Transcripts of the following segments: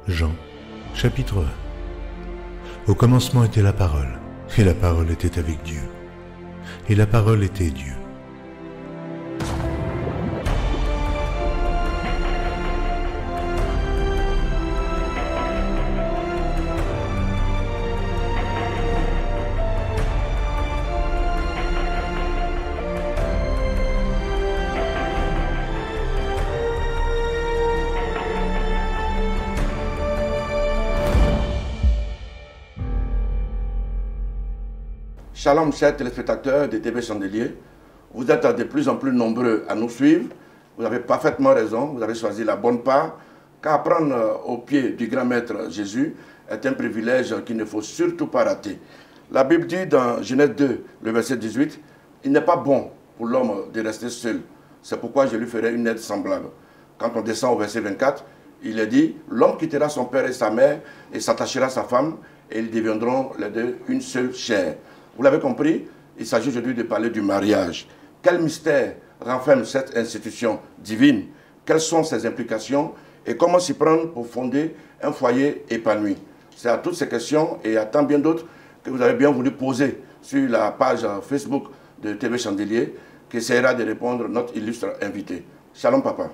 Jean, chapitre 1. Au commencement était la parole, et la parole était avec Dieu, et la parole était Dieu. Shalom, chers téléspectateurs de TV Chandelier. Vous êtes de plus en plus nombreux à nous suivre. Vous avez parfaitement raison, vous avez choisi la bonne part. Car apprendre au pied du grand maître Jésus est un privilège qu'il ne faut surtout pas rater. La Bible dit dans Genèse 2, le verset 18, « Il n'est pas bon pour l'homme de rester seul. C'est pourquoi je lui ferai une aide semblable. » Quand on descend au verset 24, il est dit, « L'homme quittera son père et sa mère et s'attachera à sa femme, et ils deviendront les deux une seule chair. » Vous l'avez compris, il s'agit aujourd'hui de parler du mariage. Quel mystère renferme cette institution divine? Quelles sont ses implications? Et comment s'y prendre pour fonder un foyer épanoui? C'est à toutes ces questions et à tant bien d'autres que vous avez bien voulu poser sur la page Facebook de TV Chandelier qu'essayera de répondre notre illustre invité. Shalom papa.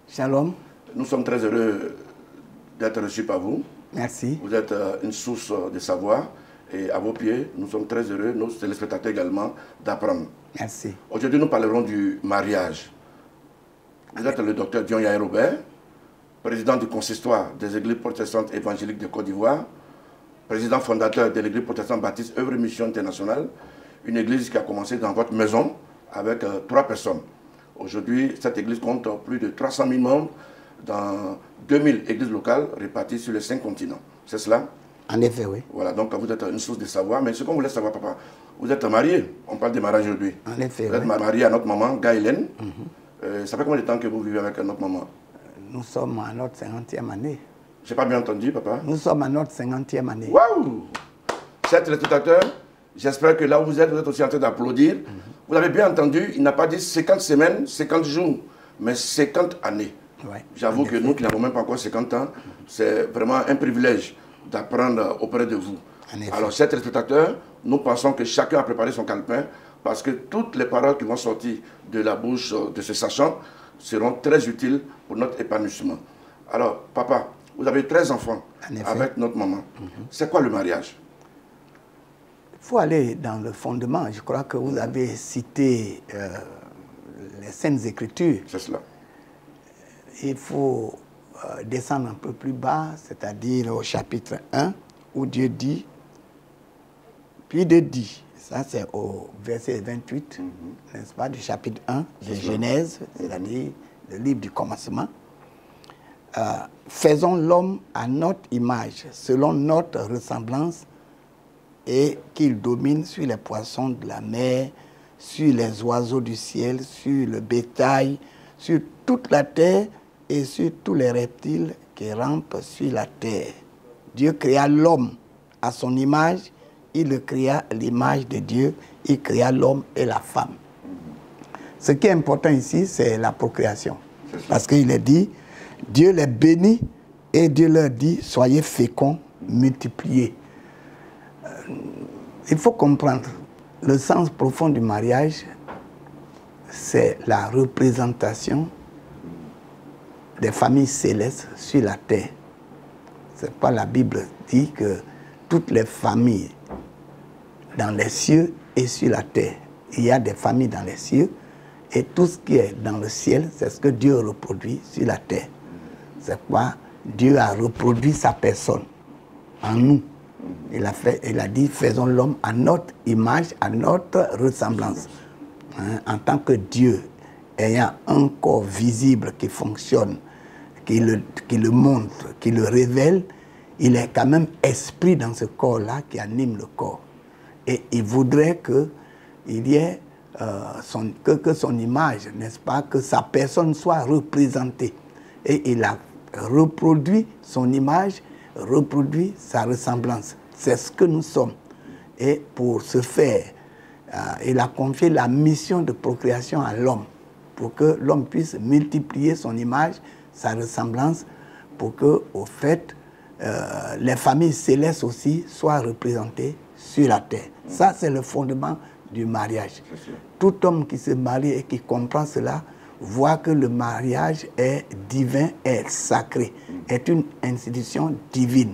Shalom. Nous sommes très heureux d'être reçus par vous. Merci. Vous êtes une source de savoir. Et à vos pieds, nous sommes très heureux, nos téléspectateurs également, d'apprendre. Merci. Aujourd'hui, nous parlerons du mariage. Vous êtes le docteur Dion Yaye Robert, président du consistoire des églises protestantes évangéliques de Côte d'Ivoire, président fondateur de l'église protestante baptiste Œuvre Mission Internationale, une église qui a commencé dans votre maison avec 3 personnes. Aujourd'hui, cette église compte plus de 300 000 membres dans 2000 églises locales réparties sur les 5 continents. C'est cela? En effet, oui. Voilà, donc vous êtes une source de savoir. Mais ce qu'on voulait savoir, papa, vous êtes marié. On parle de mariage aujourd'hui. En effet, vous êtes marié à notre maman, Gaëlène. Ça fait combien de temps que vous vivez avec notre maman? Nous sommes à notre 50e année. Je n'ai pas bien entendu, papa. Nous sommes à notre 50e année. Waouh! Chers téléspectateurs, j'espère que là où vous êtes aussi en train d'applaudir. Vous avez bien entendu, il n'a pas dit 50 semaines, 50 jours, mais 50 années. Ouais, j'avoue que nous qui n'avons même pas encore 50 ans, c'est vraiment un privilège d'apprendre auprès de vous. Alors, chers téléspectateurs, nous pensons que chacun a préparé son calepin parce que toutes les paroles qui vont sortir de la bouche de ce sachant seront très utiles pour notre épanouissement. Alors, papa, vous avez 13 enfants avec notre maman. C'est quoi le mariage? Il faut aller dans le fondement. Je crois que vous avez cité les Saintes Écritures. C'est cela. Il faut descendre un peu plus bas, c'est-à-dire au chapitre 1, où Dieu dit, puis Dieu dit, ça c'est au verset 28, n'est-ce pas, du chapitre 1 de Genèse, c'est-à-dire le livre du commencement. Faisons l'homme à notre image, selon notre ressemblance, et qu'il domine sur les poissons de la mer, sur les oiseaux du ciel, sur le bétail, sur toute la terre, et sur tous les reptiles qui rampent sur la terre. Dieu créa l'homme à son image, il le créa à l'image de Dieu, il créa l'homme et la femme. Ce qui est important ici, c'est la procréation. Parce qu'il est dit, Dieu les bénit et Dieu leur dit, soyez féconds, multipliez. Il faut comprendre, le sens profond du mariage, c'est la représentation des familles célestes sur la terre. C'est pas la Bible dit que toutes les familles dans les cieux et sur la terre. Il y a des familles dans les cieux et tout ce qui est dans le ciel, c'est ce que Dieu reproduit sur la terre. C'est quoi? Dieu a reproduit sa personne en nous. Il a dit, faisons l'homme à notre image, à notre ressemblance. En tant que Dieu, ayant un corps visible qui fonctionne, qui le montre, qui le révèle, il est quand même esprit dans ce corps-là qui anime le corps. Et il voudrait qu'il y ait que son image, n'est-ce pas, que sa personne soit représentée. Et il a reproduit son image, reproduit sa ressemblance. C'est ce que nous sommes. Et pour ce faire, il a confié la mission de procréation à l'homme, pour que l'homme puisse multiplier son image, sa ressemblance, pour que, au fait, les familles célestes aussi soient représentées sur la terre. Ça, c'est le fondement du mariage. Tout homme qui se marie et qui comprend cela voit que le mariage est divin, est sacré, est une institution divine.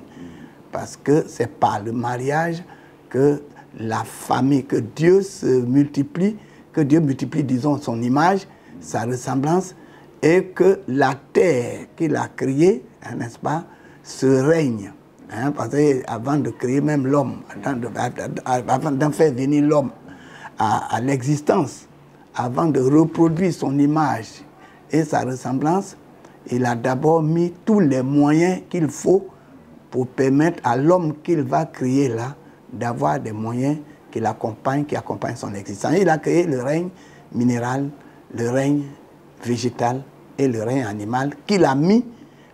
Parce que c'est par le mariage que la famille, que Dieu se multiplie, que Dieu multiplie, disons, son image, sa ressemblance, et que la terre qu'il a créée, n'est-ce pas, se règne. Parce qu'avant de créer même l'homme, avant d'en faire venir l'homme à l'existence, avant de reproduire son image et sa ressemblance, il a d'abord mis tous les moyens qu'il faut pour permettre à l'homme qu'il va créer là d'avoir des moyens qui accompagnent son existence. Il a créé le règne minéral, le règne végétal et le règne animal qu'il a mis,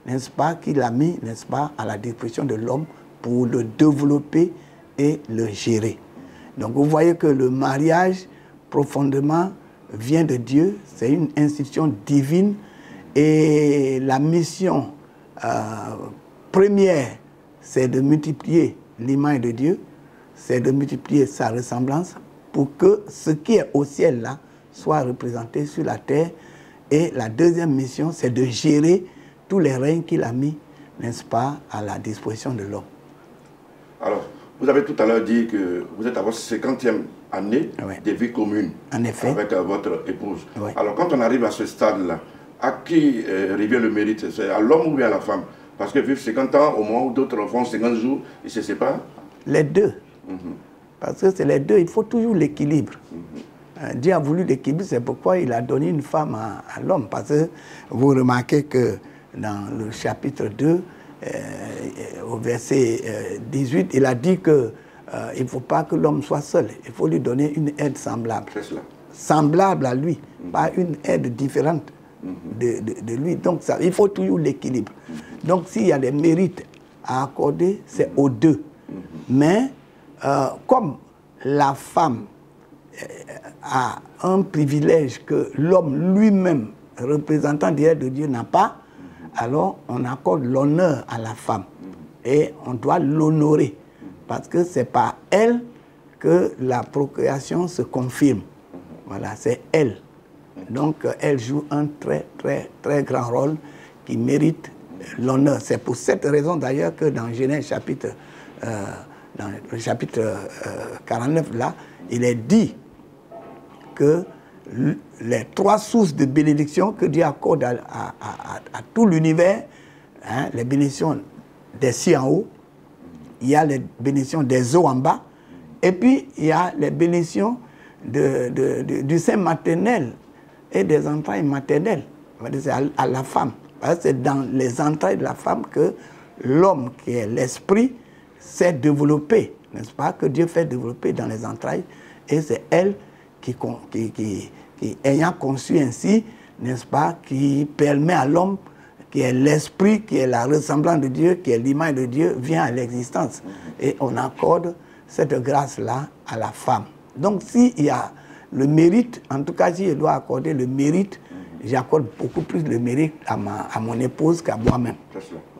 n'est-ce pas, à la disposition de l'homme pour le développer et le gérer. Donc vous voyez que le mariage, profondément, vient de Dieu, c'est une institution divine et la mission première, c'est de multiplier l'image de Dieu, c'est de multiplier sa ressemblance pour que ce qui est au ciel là soit représenté sur la terre. Et la deuxième mission, c'est de gérer tous les règnes qu'il a mis, n'est-ce pas, à la disposition de l'homme. Alors, vous avez tout à l'heure dit que vous êtes à votre 50e année de vie commune avec votre épouse. Oui. Alors, quand on arrive à ce stade-là, à qui revient le mérite? C'est à l'homme ou bien à la femme? Parce que vivre 50 ans, au moment où d'autres font 50 jours, ils se séparent? Les deux. Parce que c'est les deux, il faut toujours l'équilibre. Dieu a voulu l'équilibre, c'est pourquoi il a donné une femme à l'homme. Parce que vous remarquez que dans le chapitre 2, au verset 18, il a dit qu'il ne faut pas que l'homme soit seul. Il faut lui donner une aide semblable. Semblable à lui, pas une aide différente de lui. Donc ça, il faut toujours l'équilibre. Donc s'il y a des mérites à accorder, c'est aux deux. Mais comme la femme a un privilège que l'homme lui-même, représentant direct de Dieu, n'a pas, alors on accorde l'honneur à la femme. Et on doit l'honorer. Parce que c'est par elle que la procréation se confirme. Voilà, c'est elle. Donc elle joue un très, très, très grand rôle qui mérite l'honneur. C'est pour cette raison d'ailleurs que dans Genèse chapitre, dans le chapitre 49, là, il est dit que les trois sources de bénédiction que Dieu accorde à tout l'univers, hein, les bénédictions des cieux en haut, il y a les bénédictions des eaux en bas, et puis il y a les bénédictions du sein maternel et des entrailles maternelles. C'est à la femme. C'est dans les entrailles de la femme que l'homme, qui est l'esprit, s'est développé, n'est-ce pas, que Dieu fait développer dans les entrailles, et c'est elle qui ayant conçu ainsi, n'est-ce pas, qui permet à l'homme, qui est l'esprit, qui est la ressemblance de Dieu, qui est l'image de Dieu, vient à l'existence. Et on accorde cette grâce-là à la femme. Donc s'il y a le mérite, en tout cas si je dois accorder le mérite, j'accorde beaucoup plus le mérite à mon épouse qu'à moi-même.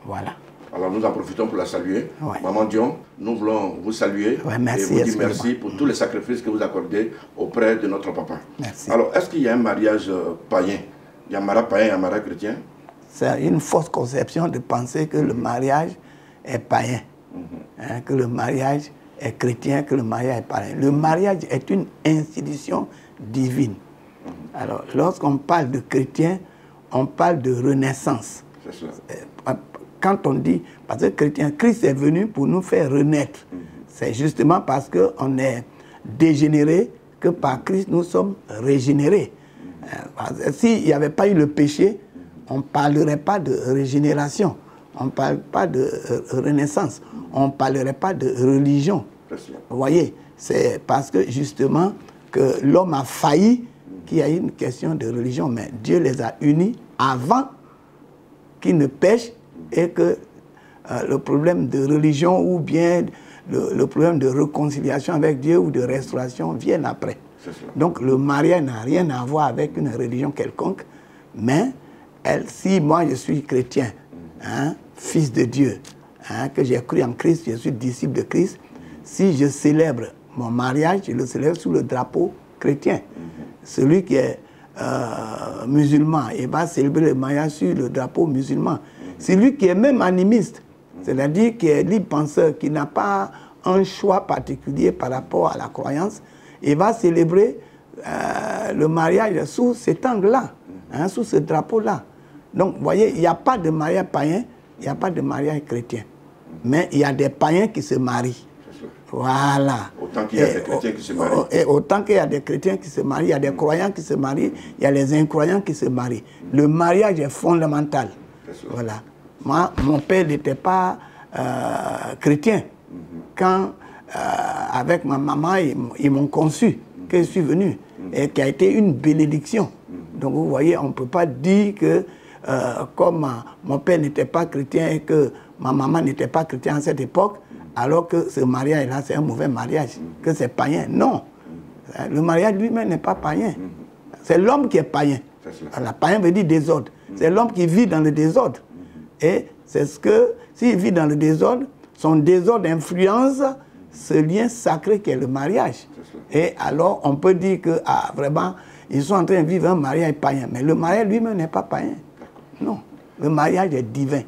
Voilà. Alors nous en profitons pour la saluer. Maman Dion, nous voulons vous saluer et vous dire merci pour tous les sacrifices que vous accordez auprès de notre papa. Merci. Alors, est-ce qu'il y a un mariage païen? Il y a un mariage païen et un mariage chrétien? C'est une fausse conception de penser que le mariage est païen, hein, que le mariage est chrétien, que le mariage est païen. Le mariage est une institution divine. Alors, lorsqu'on parle de chrétien, on parle de renaissance. C'est cela. Quand on dit, parce que chrétien, Christ est venu pour nous faire renaître. C'est justement parce qu'on est dégénéré que par Christ nous sommes régénérés. S'il n'y avait pas eu le péché, on ne parlerait pas de régénération, on ne parle pas de renaissance, on ne parlerait pas de religion. Vous voyez, c'est parce que justement que l'homme a failli qu'il y a une question de religion, mais Dieu les a unis avant qu'ils ne pêchent et que le problème de religion ou bien le problème de réconciliation avec Dieu ou de restauration viennent après. Donc le mariage n'a rien à voir avec une religion quelconque, mais si moi je suis chrétien, hein, fils de Dieu, hein, que j'ai cru en Christ, je suis disciple de Christ, si je célèbre mon mariage, je le célèbre sous le drapeau chrétien. Celui qui est musulman, il va célébrer le mariage sur le drapeau musulman. Celui qui est même animiste, c'est-à-dire qui est libre penseur, qui n'a pas un choix particulier par rapport à la croyance, il va célébrer le mariage sous cet angle-là, hein, sous ce drapeau-là. Donc, vous voyez, il n'y a pas de mariage païen, il n'y a pas de mariage chrétien. Mais il y a des païens qui se marient. Voilà. Autant qu'il y a des chrétiens qui se marient. Et autant qu'il y a des chrétiens qui se marient, il y a des croyants qui se marient, il y a les incroyants qui se marient. Le mariage est fondamental. Voilà. Moi, mon père n'était pas chrétien. Quand, avec ma maman, ils m'ont conçu, que je suis venu, et qui a été une bénédiction. Donc, vous voyez, on ne peut pas dire que, comme mon père n'était pas chrétien et que ma maman n'était pas chrétienne à cette époque, alors que ce mariage-là, c'est un mauvais mariage, que c'est païen. Non. Le mariage lui-même n'est pas païen. C'est l'homme qui est païen. Alors, païen veut dire désordre. C'est l'homme qui vit dans le désordre. Et c'est ce que, s'il vit dans le désordre, son désordre influence ce lien sacré qui est le mariage. Et alors, on peut dire que, ah, vraiment, ils sont en train de vivre un mariage païen. Mais le mariage lui-même n'est pas païen. Non. Le mariage est divin.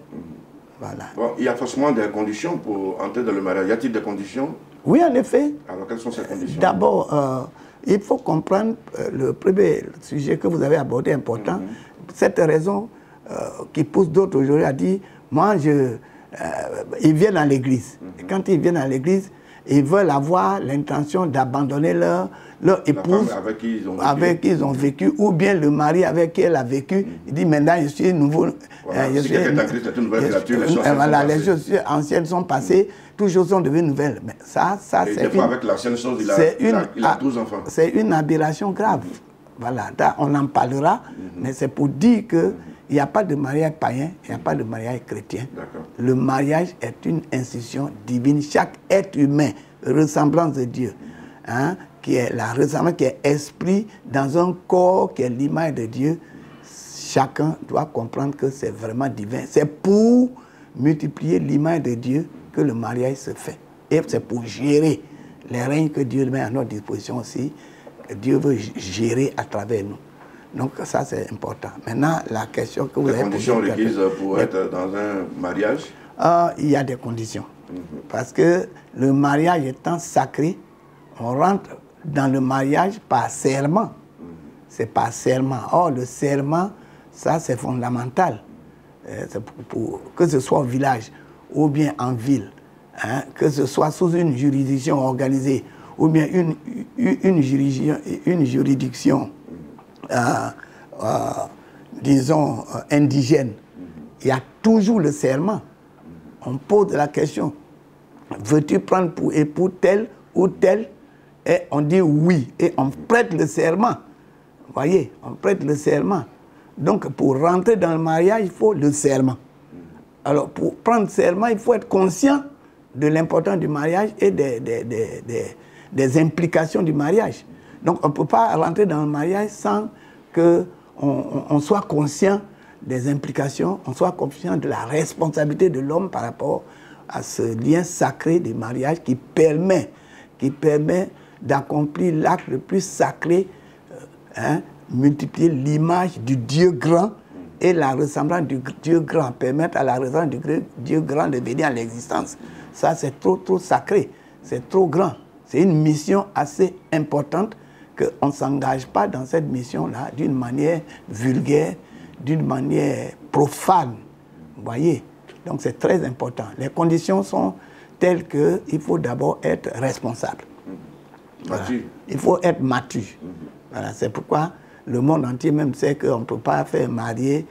Voilà. Bon, il y a forcément des conditions pour entrer dans le mariage. Y a-t-il des conditions? Oui, en effet. Alors, quelles sont ces conditions? D'abord, il faut comprendre le premier sujet que vous avez abordé, important. Cette raison qui pousse d'autres aujourd'hui à dire, moi, ils viennent à l'église. Et quand ils viennent à l'église, ils veulent avoir l'intention d'abandonner leur épouse avec qui ils ont vécu, ou bien le mari avec qui elle a vécu. Il dit, maintenant, je suis nouveau. Voilà, si quelqu'un est en Christ, c'est une nouvelle créature. Les choses anciennes sont passées, toutes choses sont devenues nouvelles. Mais ça c'est des fois, avec l'ancienne chose, il a 12 enfants. C'est une aberration grave. Voilà, on en parlera, mais c'est pour dire que il n'y a pas de mariage païen, il n'y a pas de mariage chrétien. Le mariage est une institution divine. Chaque être humain, ressemblance de Dieu, hein, qui est la ressemblance, qui est esprit dans un corps qui est l'image de Dieu, chacun doit comprendre que c'est vraiment divin. C'est pour multiplier l'image de Dieu que le mariage se fait. Et c'est pour gérer les règnes que Dieu met à notre disposition aussi. Dieu veut gérer à travers nous. Donc ça, c'est important. Maintenant, la question que vous avez posée... Les conditions requises pour être dans un mariage? Il y a des conditions. Parce que le mariage étant sacré, on rentre dans le mariage par serment. C'est par serment. Or, le serment, ça, c'est fondamental. Que ce soit au village ou bien en ville, hein, que ce soit sous une juridiction organisée ou bien une juridiction disons, indigène, il y a toujours le serment. On pose la question, veux-tu prendre pour époux tel ou tel? Et on dit oui, et on prête le serment. Vous voyez, on prête le serment. Donc, pour rentrer dans le mariage, il faut le serment. Alors, pour prendre le serment, il faut être conscient de l'importance du mariage et des implications du mariage. Donc, on ne peut pas rentrer dans le mariage sans qu'on soit conscient des implications, on soit conscient de la responsabilité de l'homme par rapport à ce lien sacré du mariage qui permet d'accomplir l'acte le plus sacré, multiplier l'image du Dieu grand et la ressemblance du Dieu grand, permettre à la ressemblance du Dieu grand de venir à l'existence. Ça, c'est trop sacré, c'est trop grand. C'est une mission assez importante qu'on ne s'engage pas dans cette mission-là d'une manière vulgaire, d'une manière profane. Vous voyez? Donc c'est très important. Les conditions sont telles qu'il faut d'abord être responsable. Voilà. Il faut être mature. Voilà. C'est pourquoi le monde entier même sait qu'on ne peut pas faire marier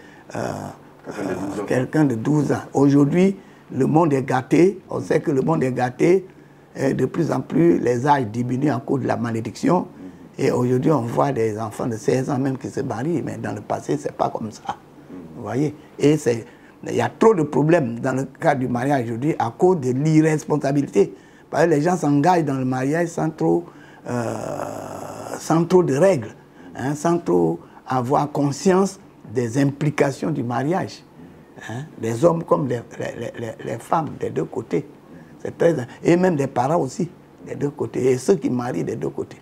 quelqu'un de 12 ans. Aujourd'hui, le monde est gâté. On sait que le monde est gâté. Et de plus en plus, les âges diminuent en cause de la malédiction. Et aujourd'hui, on voit des enfants de 16 ans même qui se marient, mais dans le passé, ce n'est pas comme ça. Vous voyez? Et il y a trop de problèmes dans le cadre du mariage aujourd'hui à cause de l'irresponsabilité. Parce que les gens s'engagent dans le mariage sans trop de règles, hein, sans trop avoir conscience des implications du mariage. Hein? Les hommes comme les femmes des deux côtés. C'est très... Et même des parents aussi, des deux côtés. Et ceux qui marient des deux côtés.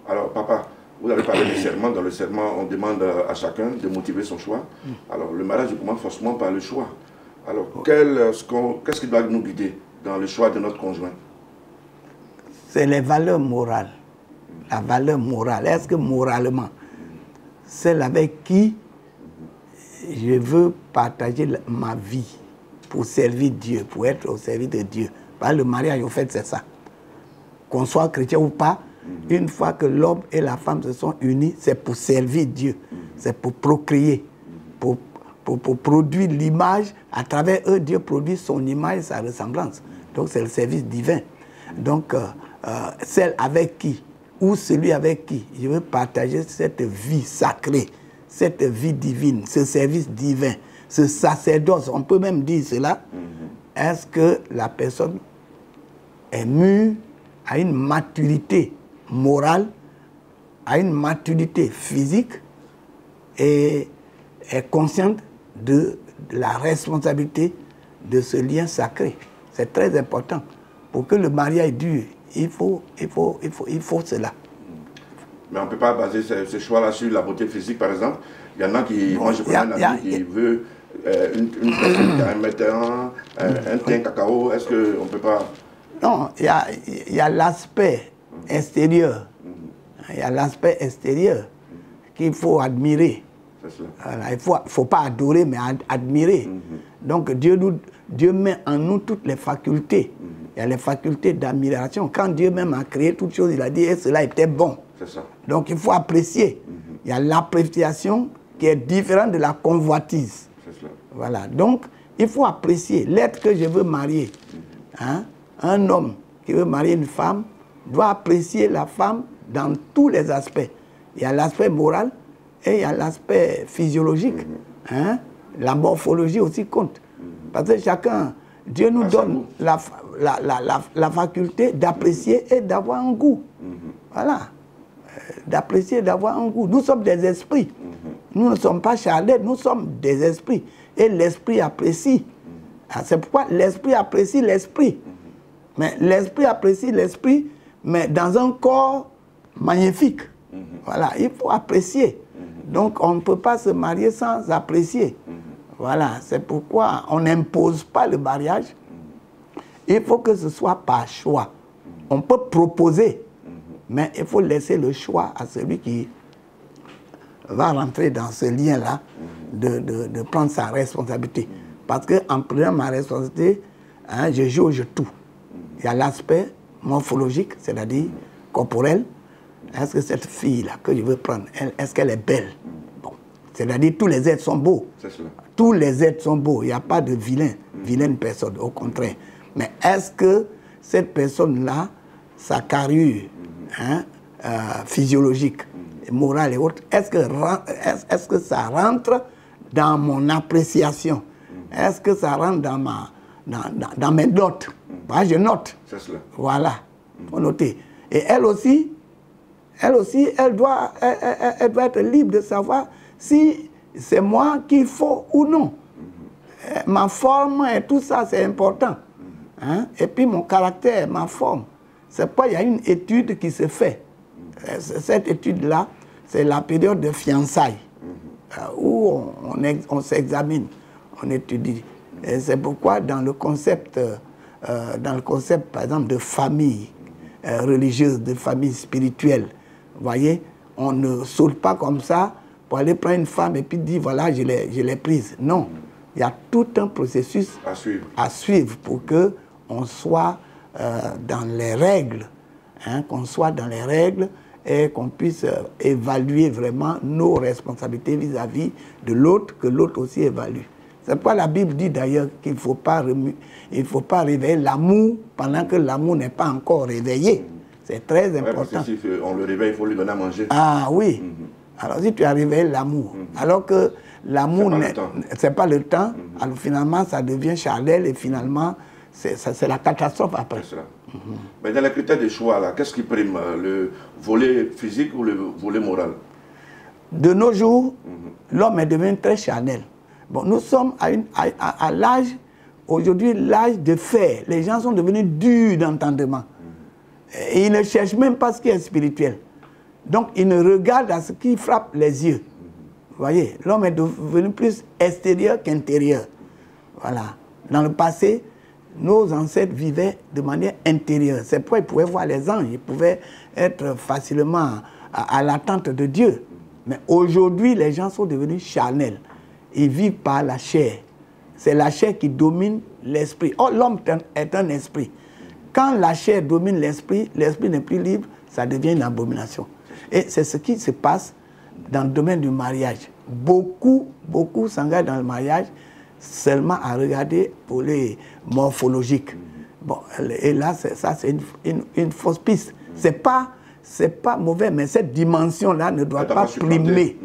Alors, papa, vous avez parlé du serment. Dans le serment, on demande à chacun de motiver son choix. Alors, le mariage commence forcément par le choix. Alors, qu'est-ce qui doit nous guider dans le choix de notre conjoint? C'est les valeurs morales. La valeur morale. Est-ce que moralement, celle avec qui je veux partager ma vie pour servir Dieu, pour être au service de Dieu. Le mariage, en fait, c'est ça. Qu'on soit chrétien ou pas, une fois que l'homme et la femme se sont unis, c'est pour servir Dieu. C'est pour procréer, pour produire l'image. À travers eux, Dieu produit son image, sa ressemblance. Donc, c'est le service divin. Donc, celle avec qui, ou celui avec qui je veux partager cette vie sacrée, cette vie divine, ce service divin, ce sacerdoce, on peut même dire cela. Est-ce que la personne est mûre à une maturité morale, à une maturité physique et est consciente de la responsabilité de ce lien sacré? C'est très important. Pour que le mariage dure, il faut cela. Mais on ne peut pas baser ce choix-là sur la beauté physique, par exemple. Il y en a qui, moi je connais un ami qui veut une personne qui a 1m1, un teint cacao. Est-ce qu'on ne peut pas... Non, il y a l'aspect extérieur. Il y a l'aspect extérieur qu'il faut admirer. Voilà, il ne faut pas adorer, mais admirer. Donc Dieu met en nous toutes les facultés. Il y a les facultés d'admiration. Quand Dieu même a créé toutes choses, il a dit et cela était bon. Ça. Donc il faut apprécier. Il y a l'appréciation qui est différente de la convoitise. Voilà. Donc il faut apprécier. L'être que je veux marier, hein, un homme qui veut marier une femme doit apprécier la femme dans tous les aspects. Il y a l'aspect moral et il y a l'aspect physiologique. Hein. La morphologie aussi compte. Parce que chacun, Dieu nous donne la faculté d'apprécier et d'avoir un goût. Voilà. D'apprécier et d'avoir un goût. Nous sommes des esprits. Nous ne sommes pas charnels, nous sommes des esprits. Et l'esprit apprécie. C'est pourquoi l'esprit apprécie l'esprit. Mais l'esprit apprécie l'esprit, mais dans un corps magnifique. Voilà, il faut apprécier. Donc on ne peut pas se marier sans apprécier. Voilà, c'est pourquoi on n'impose pas le mariage. Il faut que ce soit par choix. On peut proposer, mais il faut laisser le choix à celui qui va rentrer dans ce lien-là, de prendre sa responsabilité. Parce qu'en prenant ma responsabilité, hein, je jauge tout. Il y a l'aspect morphologique, c'est-à-dire corporel. Est-ce que cette fille-là que je veux prendre, est-ce qu'elle est belle? Bon. C'est-à-dire tous les êtres sont beaux. Tous les êtres sont beaux. Il n'y a pas de vilaine personne, au contraire. Mais est-ce que cette personne-là, sa carrure hein, physiologique, morale et autres, est-ce que ça rentre dans mon appréciation? Est-ce que ça rentre dans mes notes? Bah, je note. Voilà, il faut noter. Et elle aussi, elle doit être libre de savoir si c'est moi qu'il faut ou non. Ma forme et tout ça, c'est important. Hein? Et puis mon caractère, ma forme. C'est pas, il y a une étude qui se fait. Cette étude-là, c'est la période de fiançailles, où on s'examine, on étudie. Et c'est pourquoi dans le concept, par exemple, de famille religieuse, de famille spirituelle, vous voyez, on ne saute pas comme ça pour aller prendre une femme et puis dire, voilà, je l'ai prise. Non, il y a tout un processus à suivre pour qu'on soit dans les règles, hein, qu'on soit dans les règles et qu'on puisse évaluer vraiment nos responsabilités vis-à-vis de l'autre, que l'autre aussi évalue. C'est pourquoi la Bible dit d'ailleurs qu'il ne faut pas réveiller l'amour pendant que l'amour n'est pas encore réveillé. C'est très important. Parce que si on le réveille, il faut lui donner à manger. Ah oui. Alors si tu as réveillé l'amour, alors que l'amour, ce n'est pas le temps, alors finalement ça devient charnel et finalement c'est la catastrophe après. Mais dans les critères de choix, qu'est-ce qui prime, le volet physique ou le volet moral? De nos jours, l'homme est devenu très charnel. Bon, nous sommes à l'âge, aujourd'hui, l'âge de fer. Les gens sont devenus durs d'entendement. Et ils ne cherchent même pas ce qui est spirituel. Donc, ils ne regardent à ce qui frappe les yeux. Vous voyez, l'homme est devenu plus extérieur qu'intérieur. Voilà. Dans le passé, nos ancêtres vivaient de manière intérieure. C'est pourquoi ils pouvaient voir les anges, ils pouvaient être facilement à l'attente de Dieu. Mais aujourd'hui, les gens sont devenus charnels. Ils vivent par la chair. C'est la chair qui domine l'esprit. Oh, l'homme est un esprit. Quand la chair domine l'esprit, l'esprit n'est plus libre, ça devient une abomination. Et c'est ce qui se passe dans le domaine du mariage. Beaucoup s'engagent dans le mariage seulement à regarder pour les morphologiques. Bon, et là, ça c'est une fausse piste. C'est pas mauvais, mais cette dimension-là ne doit pas primer.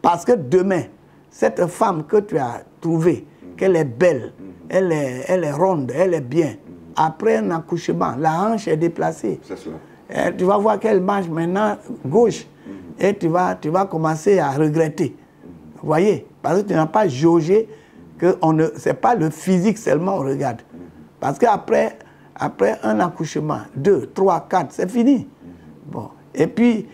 Parce que demain, cette femme que tu as trouvée, qu'elle est belle, elle est ronde, elle est bien. Après un accouchement, la hanche est déplacée. C'est cela. Et tu vas voir qu'elle marche maintenant gauche. Et tu vas commencer à regretter. Vous voyez? Parce que tu n'as pas jaugé que ce n'est pas le physique seulement on regarde. Parce qu'après un accouchement, 2, 3, 4, c'est fini. Bon. Et puis,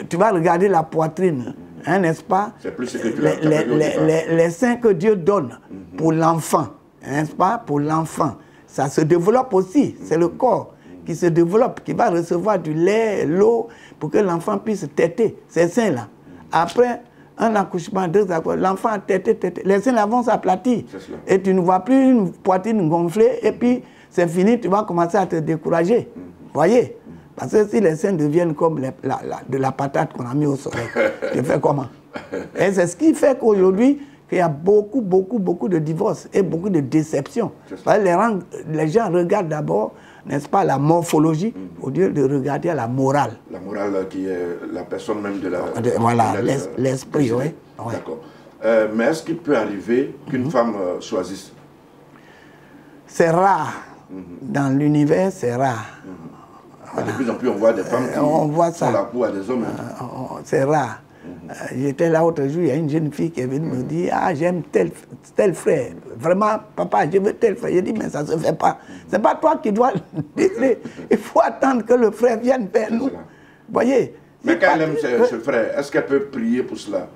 tu vas regarder la poitrine, hein, n'est-ce pas? C'est plus ce que tu les seins que Dieu donne pour l'enfant, n'est-ce pas? Pour l'enfant. Ça se développe aussi. C'est le corps qui se développe, qui va recevoir du lait, l'eau, pour que l'enfant puisse téter ces seins-là. Après un accouchement, 2 accouchements, l'enfant a tété, les seins-là vont s'aplatir. Et tu ne vois plus une poitrine gonflée, et puis c'est fini, tu vas commencer à te décourager. Vous voyez? Parce que si les seins deviennent comme de la patate qu'on a mis au soleil, tu fais comment? Et c'est ce qui fait qu'aujourd'hui, il y a beaucoup de divorces et beaucoup de déceptions. Les gens regardent d'abord, n'est-ce pas, la morphologie, au lieu de regarder à la morale. La morale qui est la personne même de la... Voilà, l'esprit, oui. D'accord. Mais est-ce qu'il peut arriver qu'une femme choisisse? C'est rare. Dans l'univers, c'est rare. Voilà. De plus en plus, on voit des femmes qui font la peau à des hommes. C'est rare. J'étais là l'autre jour, il y a une jeune fille qui est venue me dire « Ah, j'aime tel frère. Vraiment, papa, je veux tel frère. » J'ai dit « Mais ça ne se fait pas. Ce n'est pas toi qui dois le décider. Il faut attendre que le frère vienne vers nous. » Vous voyez? Mais quand elle aime ce frère, est-ce qu'elle peut prier pour cela?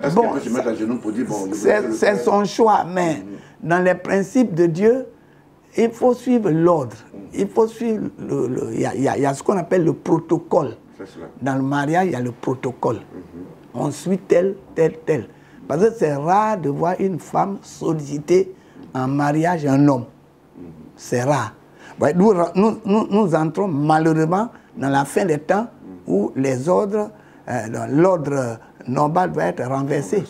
Est-ce qu'elle peut se mettre à genoux pour dire « Bon, c'est son choix, mais dans les principes de Dieu, il faut suivre l'ordre. Il faut suivre il y a ce qu'on appelle le protocole. Dans le mariage, il y a le protocole. On suit tel. Parce que c'est rare de voir une femme solliciter en mariage un homme. C'est rare. Nous entrons malheureusement dans la fin des temps où l'ordre normal va être renversé.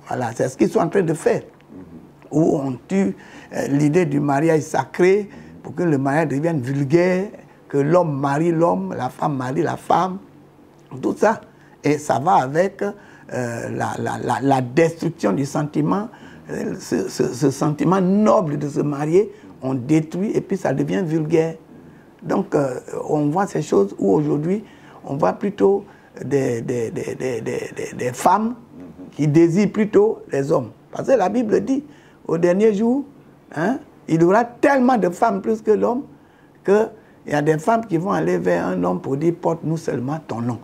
Voilà, c'est ce qu'ils sont en train de faire. Où on tue l'idée du mariage sacré pour que le mariage devienne vulgaire, que l'homme marie l'homme, la femme marie la femme, tout ça. Et ça va avec la destruction du sentiment, ce sentiment noble de se marier, on détruit et puis ça devient vulgaire. Donc on voit ces choses où aujourd'hui, on voit plutôt des femmes qui désirent plutôt les hommes. Parce que la Bible dit, au dernier jour, hein, il y aura tellement de femmes plus que l'homme qu'il y a des femmes qui vont aller vers un homme pour dire porte-nous seulement ton nom.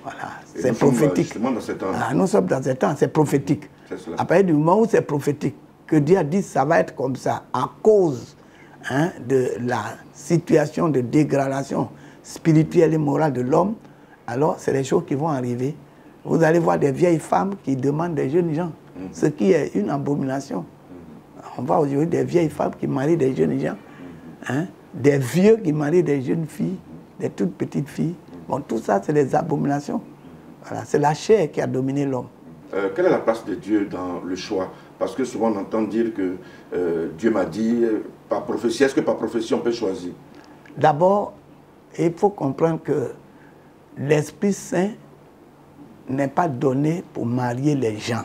Voilà, c'est prophétique. Nous sommes dans ce temps, c'est prophétique. Après du moment où c'est prophétique, que Dieu a dit ça va être comme ça, à cause de la situation de dégradation spirituelle et morale de l'homme, alors c'est des choses qui vont arriver. Vous allez voir des vieilles femmes qui demandent des jeunes gens, ce qui est une abomination. On voit aujourd'hui des vieilles femmes qui marient des jeunes gens, des vieux qui marient des jeunes filles, des toutes petites filles. Bon, tout ça, c'est des abominations. Voilà, c'est la chair qui a dominé l'homme. Quelle est la place de Dieu dans le choix? Parce que souvent on entend dire que Dieu m'a dit, par prophétie, est-ce que par prophétie on peut choisir? D'abord, il faut comprendre que l'Esprit Saint n'est pas donné pour marier les gens.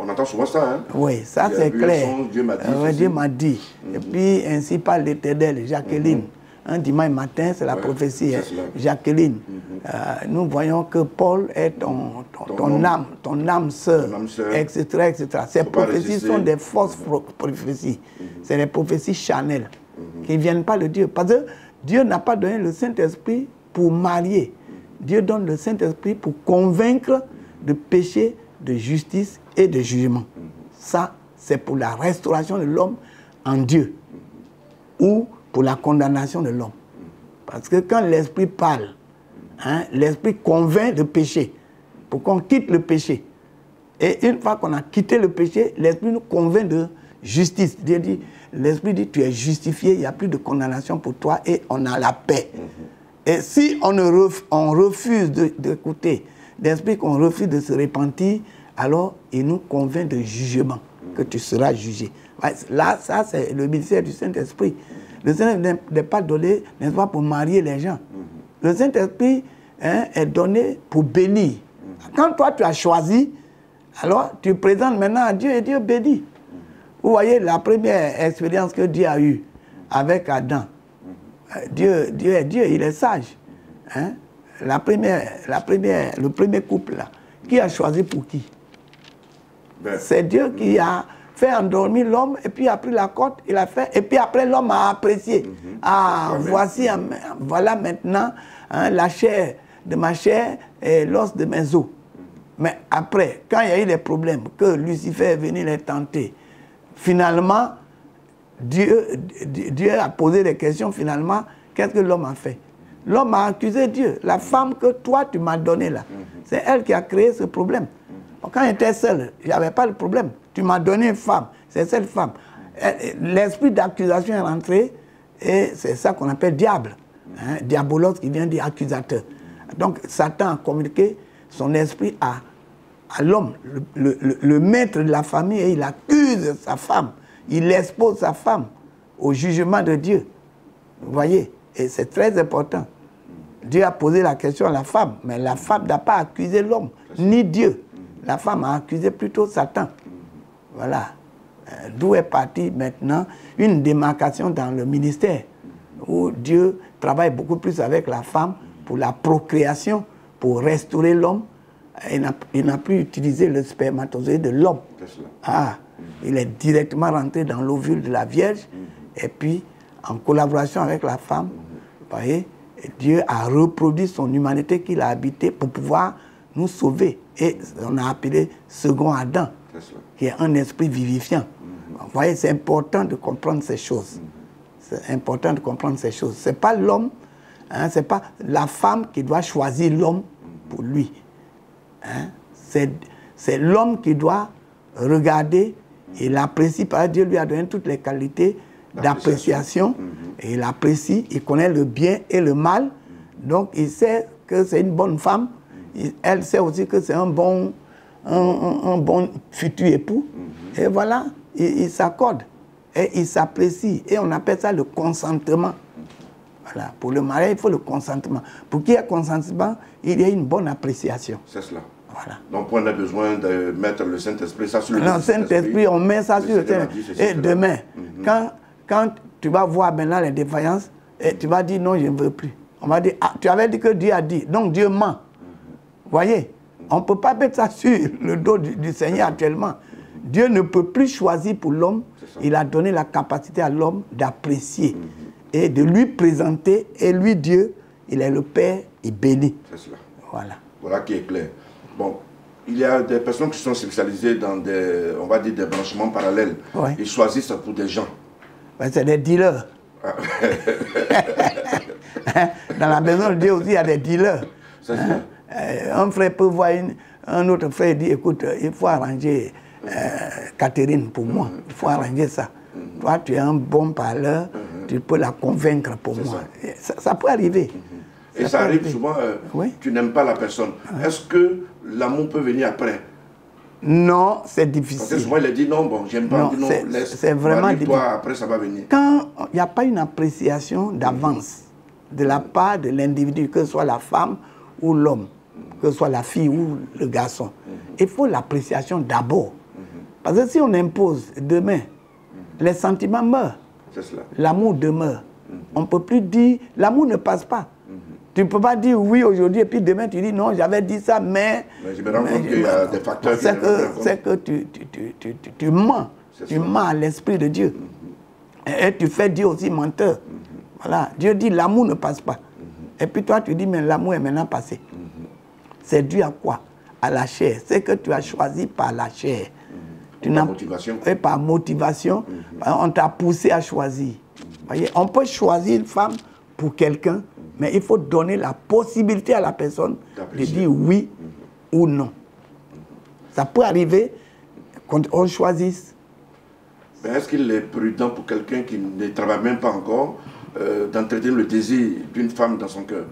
On entend souvent ça, hein? Oui, ça c'est clair. Dieu m'a dit. Dieu m'a dit. Et puis, ainsi parle l'Éternel, Jacqueline. Un dimanche matin, c'est la prophétie, Jacqueline. Nous voyons que Paul est ton ton âme sœur, etc., etc. Ces prophéties sont des fausses prophéties. C'est des prophéties charnelles qui ne viennent pas de Dieu. Parce que Dieu n'a pas donné le Saint-Esprit pour marier. Dieu donne le Saint-Esprit pour convaincre de péché, de justice et de jugement. Ça, c'est pour la restauration de l'homme en Dieu ou pour la condamnation de l'homme. Parce que quand l'Esprit parle, l'Esprit convainc de péché pour qu'on quitte le péché. Et une fois qu'on a quitté le péché, l'Esprit nous convainc de justice. L'Esprit dit, tu es justifié, il n'y a plus de condamnation pour toi et on a la paix. Et si on refuse d'écouter l'Esprit, qu'on refuse de se repentir, alors il nous convainc de jugement, que tu seras jugé. Là, ça c'est le ministère du Saint-Esprit. Le Saint-Esprit n'est pas donné, n'est-ce pas, pour marier les gens. Le Saint-Esprit est donné pour bénir. Quand toi tu as choisi, alors tu présentes maintenant à Dieu et Dieu bénit. Vous voyez la première expérience que Dieu a eue avec Adam. Dieu est Dieu, il est sage. Le premier couple là, qui a choisi pour qui? C'est Dieu qui a fait endormir l'homme et puis a pris la côte, il a fait, et puis après l'homme a apprécié. Voilà maintenant la chair de ma chair et l'os de mes os. Mais après, quand il y a eu des problèmes, que Lucifer est venu les tenter, finalement, Dieu a posé des questions, finalement, qu'est-ce que l'homme a fait? L'homme a accusé Dieu. La femme que toi, tu m'as donnée là, c'est elle qui a créé ce problème. Quand j'étais seul, il n'y avait pas de problème. Tu m'as donné une femme, c'est cette femme. L'esprit d'accusation est rentré et c'est ça qu'on appelle diable. Diabolos qui vient dire accusateur. Donc Satan a communiqué son esprit à l'homme, le maître de la famille, et il accuse sa femme. Il expose sa femme au jugement de Dieu. Vous voyez? Et c'est très important. Dieu a posé la question à la femme, mais la femme n'a pas accusé l'homme, ni Dieu. La femme a accusé plutôt Satan. Voilà. D'où est partie maintenant une démarcation dans le ministère, où Dieu travaille beaucoup plus avec la femme pour la procréation, pour restaurer l'homme. Il n'a plus utilisé le spermatozoïde de l'homme. Il est directement rentré dans l'ovule de la Vierge, et puis en collaboration avec la femme, vous voyez, Dieu a reproduit son humanité qu'il a habité pour pouvoir nous sauver. Et on a appelé second Adam, qui est un esprit vivifiant. Vous voyez, c'est important de comprendre ces choses. C'est important de comprendre ces choses. Ce n'est pas l'homme, ce n'est pas la femme qui doit choisir l'homme pour lui. C'est l'homme qui doit regarder et l'apprécier. Parce que Dieu lui a donné toutes les qualités d'appréciation. Et il apprécie, il connaît le bien et le mal. Donc il sait que c'est une bonne femme. Elle sait aussi que c'est un bon futur époux. Et voilà, il s'accorde. Et il s'apprécie. Et on appelle ça le consentement. Voilà. Pour le mariage, il faut le consentement. Pour qu'il y ait consentement, il y a une bonne appréciation. C'est cela. Voilà. Donc on a besoin de mettre le Saint-Esprit, ça sur le Saint-Esprit, on met ça sur le Saint-Esprit. Et demain, quand tu vas voir maintenant les défaillances, et tu vas dire non, je ne veux plus. On va dire, tu avais dit que Dieu a dit, donc Dieu ment. Vous voyez, on ne peut pas mettre ça sur le dos du Seigneur actuellement. Dieu ne peut plus choisir pour l'homme. Il a donné la capacité à l'homme d'apprécier et de lui présenter. Et lui, Dieu, il est le Père, il bénit. C'est cela. Voilà. Voilà qui est clair. Bon, il y a des personnes qui sont spécialisées dans des, on va dire, des branchements parallèles. Ouais. Ils choisissent pour des gens. Ouais, c'est des dealers. Dans la maison de Dieu aussi, il y a des dealers. Un frère peut voir un autre frère et dire, écoute, il faut arranger Catherine pour moi. Il faut arranger ça. Toi, tu es un bon parleur, tu peux la convaincre pour moi. Ça peut arriver. Et ça arrive souvent, tu n'aimes pas la personne. Est-ce que l'amour peut venir après? Non, c'est difficile. Parce que souvent, il a dit non, bon, j'aime pas, non, laisse. C'est vraiment difficile. Toi, après, ça va venir. Quand il n'y a pas une appréciation d'avance de la part de l'individu, que ce soit la femme ou l'homme, que ce soit la fille ou le garçon, il faut l'appréciation d'abord. Parce que si on impose demain, les sentiments meurent. L'amour demeure. On ne peut plus dire, l'amour ne passe pas. Tu ne peux pas dire oui aujourd'hui et puis demain tu dis non, j'avais dit ça, mais je me rends compte qu'il y a des facteurs qui c'est que tu mens. Tu mens à l'Esprit de Dieu. Et tu fais Dieu aussi menteur. Voilà. Dieu dit l'amour ne passe pas. Et puis toi tu dis mais l'amour est maintenant passé. C'est dû à quoi? À la chair. C'est que tu as choisi par la chair. Par motivation. Et par motivation, on t'a poussé à choisir. Voyez, on peut choisir une femme pour quelqu'un, mais il faut donner la possibilité à la personne de dire oui ou non. Ça peut arriver quand on choisisse. Est-ce qu'il est prudent pour quelqu'un qui ne travaille même pas encore d'entretenir le désir d'une femme dans son cœur?